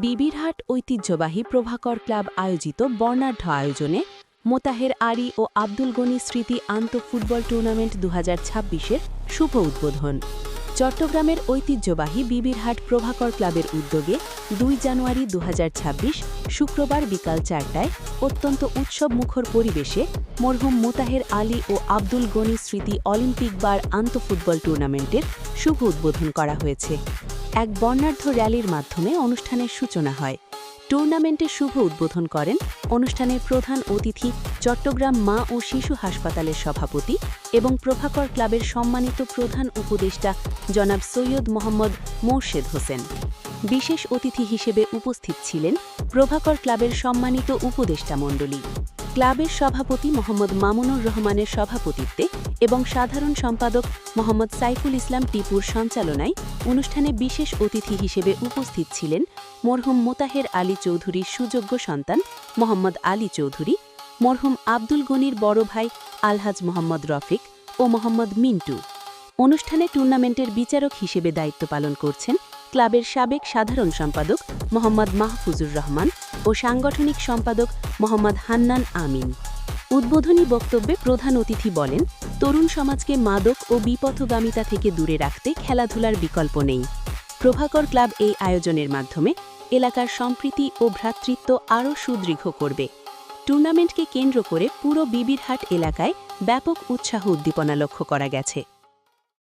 বিবিরহাট ঐতিহ্যবাহী প্রভাকর ক্লাব আয়োজিত বর্ণাঢ্য আয়োজনে মোতাহের আলী ও আব্দুল গনি স্মৃতি ফুটবল টুর্নামেন্ট ২০২৬-এর শুভ উদ্বোধন। চট্টগ্রামের ঐতিহ্যবাহী বিবিরহাট প্রভাকর ক্লাবের উদ্যোগে ২ জানুয়ারি ২০২৬ শুক্রবার বিকাল ৪টায় অত্যন্ত উৎসবমুখর পরিবেশে মরহুম মোতাহের আলী ও আব্দুল গনি স্মৃতি অলিম্পিক বার ফুটবল টুর্নামেন্টের শুভ উদ্বোধন করা হয়েছে। এক বর্ণাঢ্য র্যালির মাধ্যমে অনুষ্ঠানের সূচনা হয়। টুর্নামেন্টের শুভ উদ্বোধন করেন অনুষ্ঠানের প্রধান অতিথি চট্টগ্রাম মা ও শিশু হাসপাতালের সভাপতি এবং প্রভাকর ক্লাবের সম্মানিত প্রধান উপদেষ্টা জনাব সৈয়দ মোহাম্মদ মোর্শেদ হোসেন। বিশেষ অতিথি হিসেবে উপস্থিত ছিলেন প্রভাকর ক্লাবের সম্মানিত উপদেষ্টা মণ্ডলী। ক্লাবের সভাপতি মোহাম্মদ মামুনুর রহমানের সভাপতিত্বে এবং সাধারণ সম্পাদক মোহাম্মদ সাইফুল ইসলাম টিপুর সঞ্চালনায় অনুষ্ঠানে বিশেষ অতিথি হিসেবে উপস্থিত ছিলেন মরহুম মোতাহের আলী চৌধুরীর সুযোগ্য সন্তান মোহাম্মদ আলী চৌধুরী, মরহুম আব্দুল গনির বড় ভাই আলহাজ মোহাম্মদ রফিক ও মোহাম্মদ মিন্টু। অনুষ্ঠানে টুর্নামেন্টের বিচারক হিসেবে দায়িত্ব পালন করছেন ক্লাবের সাবেক সাধারণ সম্পাদক মোহাম্মদ মাহফুজুর রহমান ও সাংগঠনিক সম্পাদক মোহাম্মদ হান্নান আমিন। উদ্বোধনী বক্তব্যে প্রধান অতিথি বলেন, তরুণ সমাজকে মাদক ও বিপথগামিতা থেকে দূরে রাখতে খেলাধুলার বিকল্প নেই। প্রভাকর ক্লাব এই আয়োজনের মাধ্যমে এলাকার সম্প্রীতি ও ভ্রাতৃত্ব আরও সুদৃঢ় করবে। টুর্নামেন্টকে কেন্দ্র করে পুরো বিবিরহাট এলাকায় ব্যাপক উৎসাহ উদ্দীপনা লক্ষ্য করা গেছে।